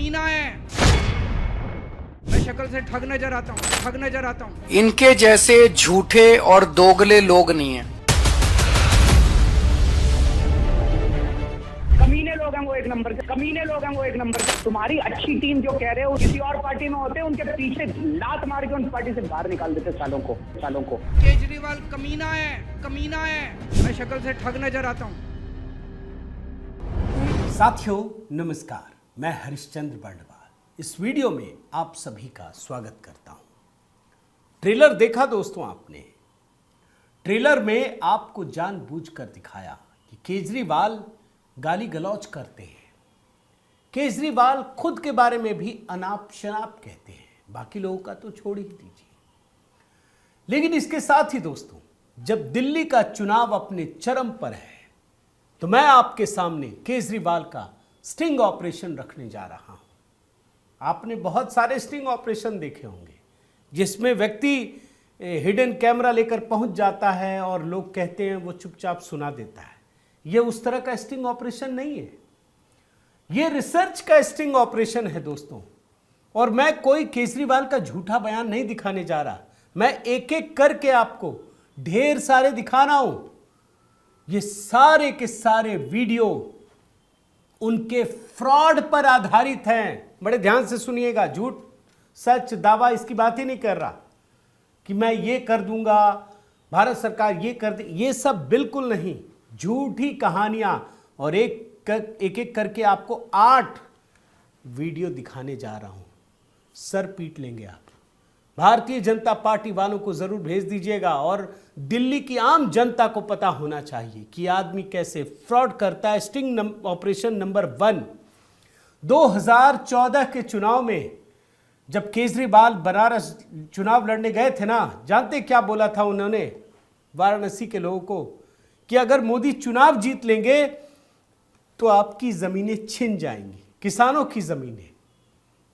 कमीना है। मैं शक्ल से ठग नजर आता हूँ। इनके जैसे झूठे और दोगले लोग नहीं हैं। कमीने लोग हैं वो एक नंबर के। तुम्हारी अच्छी टीम जो कह रहे हो किसी और पार्टी में होते, उनके पीछे लात मार के उन पार्टी से बाहर निकाल देते सालों को। केजरीवाल कमीना है। मैं शक्ल से ठग नजर आता हूँ। साथियों नमस्कार, मैं हरिश्चंद्र बर्णवाल इस वीडियो में आप सभी का स्वागत करता हूं। ट्रेलर देखा दोस्तों आपने? ट्रेलर में आपको जानबूझकर दिखाया कि केजरीवाल गाली गलौज करते हैं। केजरीवाल खुद के बारे में भी अनाप शनाप कहते हैं, बाकी लोगों का तो छोड़ ही दीजिए। लेकिन इसके साथ ही दोस्तों, जब दिल्ली का चुनाव अपने चरम पर है तो मैं आपके सामने केजरीवाल का स्टिंग ऑपरेशन रखने जा रहा हूं। आपने बहुत सारे स्टिंग ऑपरेशन देखे होंगे जिसमें व्यक्ति हिडन कैमरा लेकर पहुंच जाता है और लोग कहते हैं वो चुपचाप सुना देता है। ये उस तरह का स्टिंग ऑपरेशन नहीं है, ये रिसर्च का स्टिंग ऑपरेशन है दोस्तों। और मैं कोई केजरीवाल का झूठा बयान नहीं दिखाने जा रहा, मैं एक एक करके आपको ढेर सारे दिखा रहा हूं। ये सारे के सारे वीडियो उनके फ्रॉड पर आधारित हैं। बड़े ध्यान से सुनिएगा, झूठ सच दावा इसकी बात ही नहीं कर रहा कि मैं ये कर दूंगा, भारत सरकार ये कर दे, ये सब बिल्कुल नहीं। झूठी कहानियां, और एक एक करके आपको 8 वीडियो दिखाने जा रहा हूं। सर पीट लेंगे आप। भारतीय जनता पार्टी वालों को जरूर भेज दीजिएगा, और दिल्ली की आम जनता को पता होना चाहिए कि आदमी कैसे फ्रॉड करता है। स्टिंग ऑपरेशन नंबर 1, 2014 के चुनाव में जब केजरीवाल बनारस चुनाव लड़ने गए थे ना, जानते क्या बोला था उन्होंने वाराणसी के लोगों को कि अगर मोदी चुनाव जीत लेंगे तो आपकी जमीनें छिन जाएंगी, किसानों की जमीनें।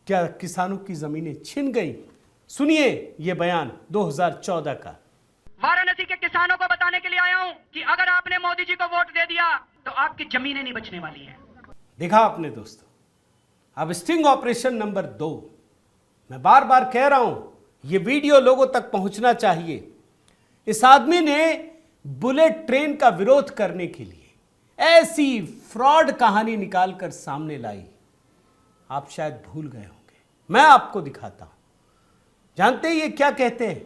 क्या किसानों की जमीनें छिन गई? सुनिए ये बयान 2014 का। वाराणसी के किसानों को बताने के लिए आया हूं कि अगर आपने मोदी जी को वोट दे दिया तो आपकी जमीनें नहीं बचने वाली हैं। देखा आपने दोस्तों। अब स्टिंग ऑपरेशन नंबर 2, मैं बार बार कह रहा हूं यह वीडियो लोगों तक पहुंचना चाहिए। इस आदमी ने बुलेट ट्रेन का विरोध करने के लिए ऐसी फ्रॉड कहानी निकालकर सामने लाई, आप शायद भूल गए होंगे। मैं आपको दिखाता हूं। जानते हैं ये क्या कहते हैं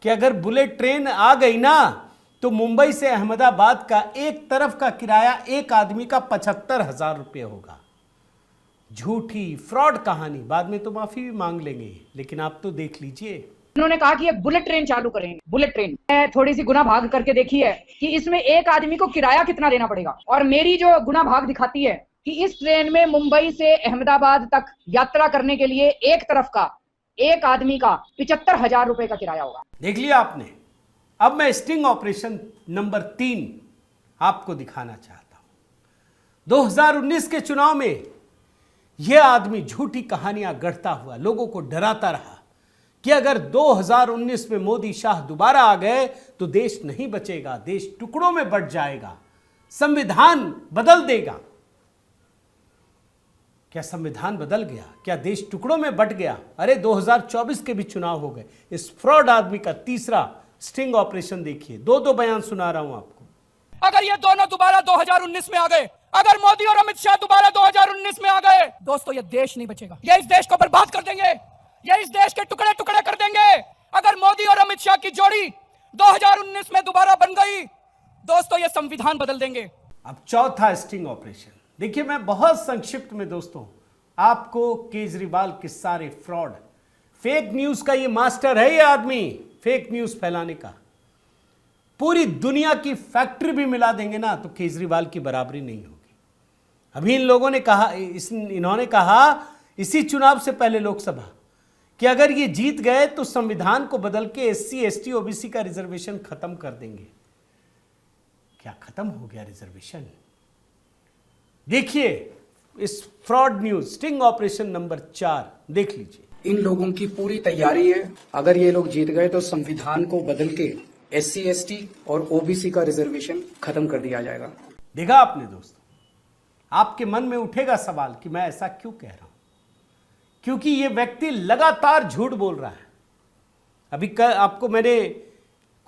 कि अगर बुलेट ट्रेन आ गई ना तो मुंबई से अहमदाबाद का एक तरफ का किराया एक आदमी का 75,000 रुपये होगा। झूठी फ्रॉड कहानी, बाद में तो माफी भी मांग लेंगे, लेकिन आप तो देख लीजिए। उन्होंने कहा कि एक बुलेट ट्रेन चालू करेंगे। बुलेट ट्रेन मैं थोड़ी सी गुना भाग करके देखी है कि इसमें एक आदमी को किराया कितना देना पड़ेगा, और मेरी जो गुना भाग दिखाती है कि इस ट्रेन में मुंबई से अहमदाबाद तक यात्रा करने के लिए एक तरफ का एक आदमी का 75,000 रुपए का किराया होगा। देख लिया आपने। अब मैं स्टिंग ऑपरेशन नंबर 3 आपको दिखाना चाहता हूं। 2019 के चुनाव में यह आदमी झूठी कहानियां गढ़ता हुआ लोगों को डराता रहा कि अगर 2019 में मोदी शाह दोबारा आ गए तो देश नहीं बचेगा, देश टुकड़ों में बंट जाएगा, संविधान बदल देगा। क्या संविधान बदल गया? क्या देश टुकड़ों में बंट गया? अरे 2024 के भी चुनाव हो गए। इस फ्रॉड आदमी का तीसरा स्टिंग ऑपरेशन देखिए। 2 बयान सुना रहा हूं आपको। अगर ये दोनों दोबारा 2019 में आ गए, अगर मोदी और अमित शाह दोबारा 2019 में आ गए, दोस्तों ये देश नहीं बचेगा। ये इस देश को बर्बाद कर देंगे, ये इस देश के टुकड़े टुकड़े कर देंगे। अगर मोदी और अमित शाह की जोड़ी 2019 में दोबारा बन गई, दोस्तों ये संविधान बदल देंगे। अब चौथा स्टिंग ऑपरेशन देखिए। मैं बहुत संक्षिप्त में दोस्तों आपको केजरीवाल के सारे फ्रॉड, फेक न्यूज का ये मास्टर है। ये आदमी फेक न्यूज फैलाने का, पूरी दुनिया की फैक्ट्री भी मिला देंगे ना तो केजरीवाल की बराबरी नहीं होगी। अभी इन लोगों ने कहा, इन्होंने कहा इसी चुनाव से पहले लोकसभा कि अगर ये जीत गए तो संविधान को बदल के SC ST OBC का रिजर्वेशन खत्म कर देंगे। क्या खत्म हो गया रिजर्वेशन? देखिए इस fraud news sting operation number 4 देख लीजिए। इन लोगों की पूरी तैयारी है, अगर ये लोग जीत गए तो संविधान को बदल के SC ST और OBC का रिजर्वेशन खत्म कर दिया जाएगा। देखा आपने दोस्तों, आपके मन में उठेगा सवाल कि मैं ऐसा क्यों कह रहा हूं। क्योंकि ये व्यक्ति लगातार झूठ बोल रहा है। अभी आपको मैंने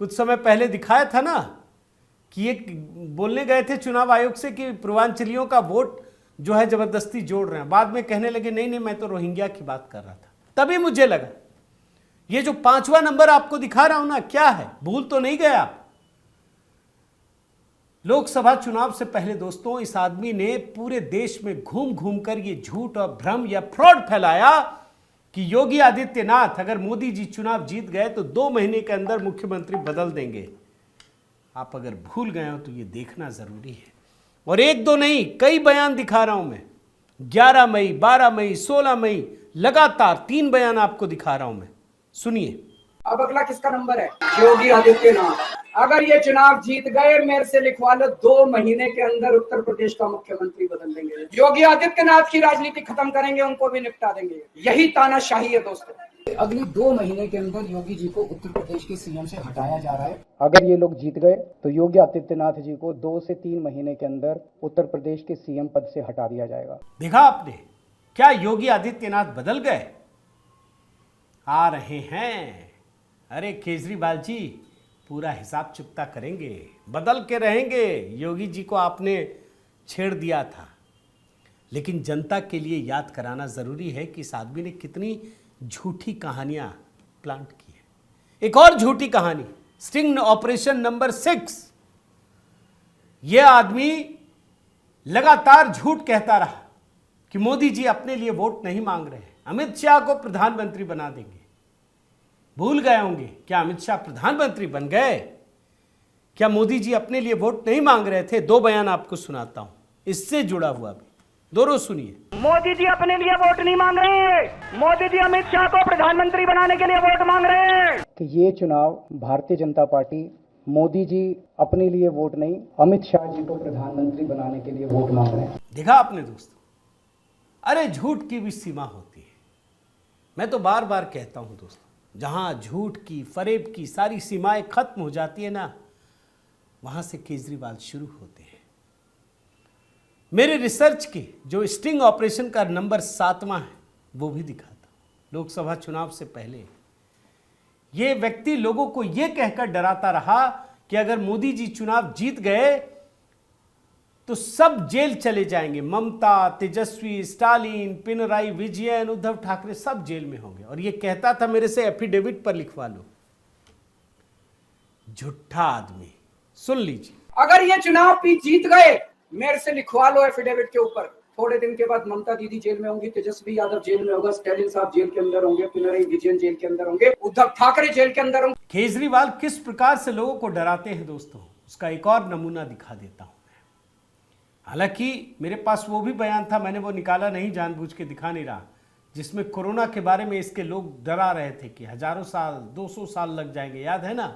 कुछ समय पहले दिखाया था ना कि ये बोलने गए थे चुनाव आयोग से कि पूर्वांचलियों का वोट जो है जबरदस्ती जोड़ रहे हैं। बाद में कहने लगे नहीं नहीं, मैं तो रोहिंग्या की बात कर रहा था। तभी मुझे लगा ये जो 5वां नंबर आपको दिखा रहा हूं ना, क्या है, भूल तो नहीं गए आप? लोकसभा चुनाव से पहले दोस्तों इस आदमी ने पूरे देश में घूम घूम कर ये झूठ और भ्रम या फ्रॉड फैलाया कि योगी आदित्यनाथ अगर मोदी जी चुनाव जीत गए तो 2 महीने के अंदर मुख्यमंत्री बदल देंगे। आप अगर भूल गए हो तो ये देखना जरूरी है। और 1-2 नहीं, कई बयान दिखा रहा हूं मैं। 11 मई, 12 मई, 16 मई, लगातार 3 बयान आपको दिखा रहा हूं मैं। सुनिए। अब अगला किसका नंबर है? योगी आदित्यनाथ। अगर ये चुनाव जीत गए, मेरे से लिखवा लो, 2 महीने के अंदर उत्तर प्रदेश का मुख्यमंत्री बदल देंगे। योगी आदित्यनाथ की राजनीति खत्म करेंगे, उनको भी निपटा देंगे। यही तानाशाही है दोस्तों। अगली 2 महीने के अंदर योगी जी को उत्तर प्रदेश के सीएम से हटाया जा रहा है। अगर ये लोग जीत गए तो योगी आदित्यनाथ जी को 2 से 3 महीने के अंदर उत्तर प्रदेश के सीएम पद से हटा दिया जाएगा। देखा आपने, क्या योगी आदित्यनाथ बदल गए? आ रहे हैं। अरे केजरीवाल जी पूरा हिसाब चुकता करेंगे, बदल के रहेंगे। योगी जी को आपने छेड़ दिया था, लेकिन जनता के लिए याद कराना जरूरी है कि इस आदमी ने कितनी झूठी कहानियां प्लांट की है। एक और झूठी कहानी, स्टिंग ऑपरेशन नंबर 6। यह आदमी लगातार झूठ कहता रहा कि मोदी जी अपने लिए वोट नहीं मांग रहे हैं, अमित शाह को प्रधानमंत्री बना देंगे। भूल गए होंगे, क्या अमित शाह प्रधानमंत्री बन गए? क्या मोदी जी अपने लिए वोट नहीं मांग रहे थे? 2 बयान आपको सुनाता हूं, इससे जुड़ा हुआ भी, दोनों सुनिए। मोदी जी अपने लिए वोट नहीं मांग रहे, मोदी जी अमित शाह को प्रधानमंत्री बनाने के लिए वोट मांग रहे हैं। कि ये चुनाव भारतीय जनता पार्टी मोदी जी अपने लिए वोट नहीं, अमित शाह जी को प्रधानमंत्री बनाने के लिए वोट मांग रहे हैं। देखा आपने दोस्तों, अरे झूठ की भी सीमा होती है। मैं तो बार बार कहता हूं दोस्तों, जहां झूठ की, फरेब की सारी सीमाएं खत्म हो जाती है ना, वहां से केजरीवाल शुरू होते हैं। मेरे रिसर्च के जो स्टिंग ऑपरेशन का नंबर 7वां है वो भी दिखाता। लोकसभा चुनाव से पहले ये व्यक्ति लोगों को यह कहकर डराता रहा कि अगर मोदी जी चुनाव जीत गए तो सब जेल चले जाएंगे। ममता, तेजस्वी, स्टालिन, पिनराई विजयन, उद्धव ठाकरे सब जेल में होंगे। और ये कहता था मेरे से एफिडेविट पर लिखवा लो। झूठा आदमी। सुन लीजिए। अगर ये चुनाव भी जीत गए, मेरे से लिखवा लो एफिडेविट के ऊपर। थोड़े दिन के बाद ममता दीदी जेल में होंगी, तेजस्वी यादव जेल में होगा, स्टालिन साहब जेल के अंदर होंगे, पिनराई विजयन जेल के अंदर होंगे, उद्धव ठाकरे जेल के अंदर होंगे। केजरीवाल किस प्रकार से लोगों को डराते हैं दोस्तों, उसका एक और नमूना दिखा देता हूं। हालांकि मेरे पास वो भी बयान था, मैंने वो निकाला नहीं, जानबूझ के दिखा नहीं रहा, जिसमें कोरोना के बारे में इसके लोग डरा रहे थे कि हजारों साल, 200 साल लग जाएंगे, याद है ना?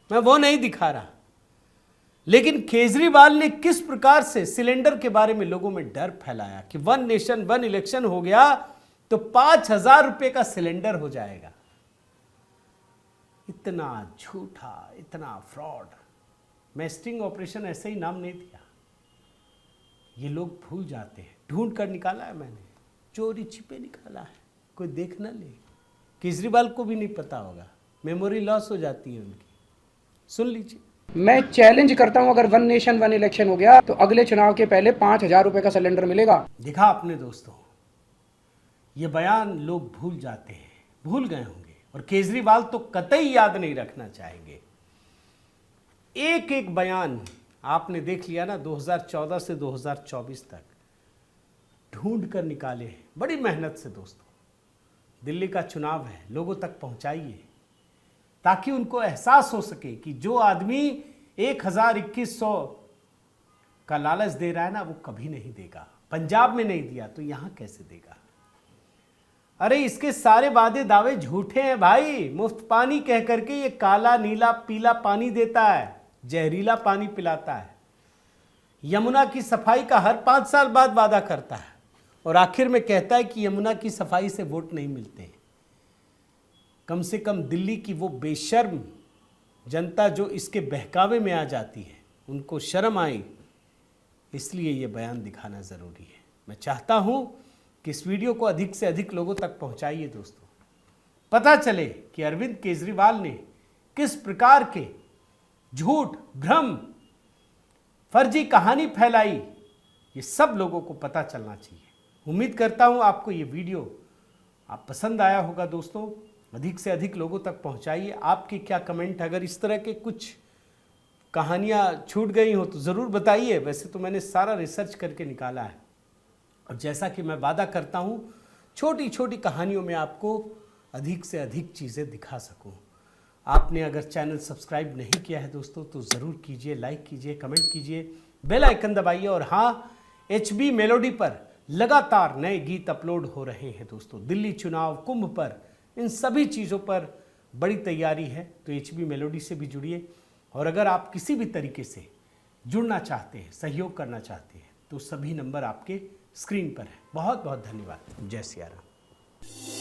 मैं वो नहीं दिखा रहा। लेकिन केजरीवाल ने किस प्रकार से सिलेंडर के बारे में लोगों में डर फैलाया कि 1 नेशन 1 इलेक्शन हो गया तो 5,000 रुपए का सिलेंडर हो जाएगा। इतना झूठा, इतना फ्रॉड। मैं स्टिंग ऑपरेशन ऐसे ही नाम नहीं दिया, ये लोग भूल जाते हैं। ढूंढ कर निकाला है मैंने, चोरी छिपे निकाला है, कोई देख ना ले। केजरीवाल को भी नहीं पता होगा, मेमोरी लॉस हो जाती है उनकी। सुन लीजिए। मैं चैलेंज करता हूं, अगर 1 नेशन 1 इलेक्शन हो गया तो अगले चुनाव के पहले 5,000 रुपए का सिलेंडर मिलेगा। देखा आपने दोस्तों, ये बयान लोग भूल जाते हैं, भूल गए होंगे, और केजरीवाल तो कतई याद नहीं रखना चाहेंगे। एक एक बयान आपने देख लिया ना, 2014 से 2024 तक ढूंढ कर निकाले हैं बड़ी मेहनत से दोस्तों। दिल्ली का चुनाव है, लोगों तक पहुंचाइए ताकि उनको एहसास हो सके कि जो आदमी 1,000-2,100 का लालच दे रहा है ना, वो कभी नहीं देगा। पंजाब में नहीं दिया तो यहां कैसे देगा? अरे इसके सारे वादे दावे झूठे हैं भाई। मुफ्त पानी कह करके ये काला, नीला, पीला पानी देता है, जहरीला पानी पिलाता है। यमुना की सफाई का हर 5 साल बाद वादा करता है और आखिर में कहता है कि यमुना की सफाई से वोट नहीं मिलते। कम से कम दिल्ली की वो बेशर्म जनता जो इसके बहकावे में आ जाती है, उनको शर्म आई, इसलिए ये बयान दिखाना ज़रूरी है। मैं चाहता हूँ कि इस वीडियो को अधिक से अधिक लोगों तक पहुंचाइए दोस्तों, पता चले कि अरविंद केजरीवाल ने किस प्रकार के झूठ, भ्रम, फर्जी कहानी फैलाई, ये सब लोगों को पता चलना चाहिए। उम्मीद करता हूं आपको ये वीडियो आप पसंद आया होगा दोस्तों। अधिक से अधिक लोगों तक पहुंचाइए। आपके क्या कमेंट, अगर इस तरह के कुछ कहानियां छूट गई हो तो ज़रूर बताइए। वैसे तो मैंने सारा रिसर्च करके निकाला है और जैसा कि मैं वादा करता हूं, छोटी छोटी कहानियों में आपको अधिक से अधिक चीज़ें दिखा सकूं। आपने अगर चैनल सब्सक्राइब नहीं किया है दोस्तों तो ज़रूर कीजिए, लाइक कीजिए, कमेंट कीजिए, बेल आइकन दबाइए। और हाँ, HB मेलोडी पर लगातार नए गीत अपलोड हो रहे हैं दोस्तों। दिल्ली चुनाव, कुंभ पर, इन सभी चीज़ों पर बड़ी तैयारी है, तो HB मेलोडी से भी जुड़िए। और अगर आप किसी भी तरीके से जुड़ना चाहते हैं, सहयोग करना चाहते हैं, तो सभी नंबर आपके स्क्रीन पर है। बहुत बहुत धन्यवाद। जय सिया राम।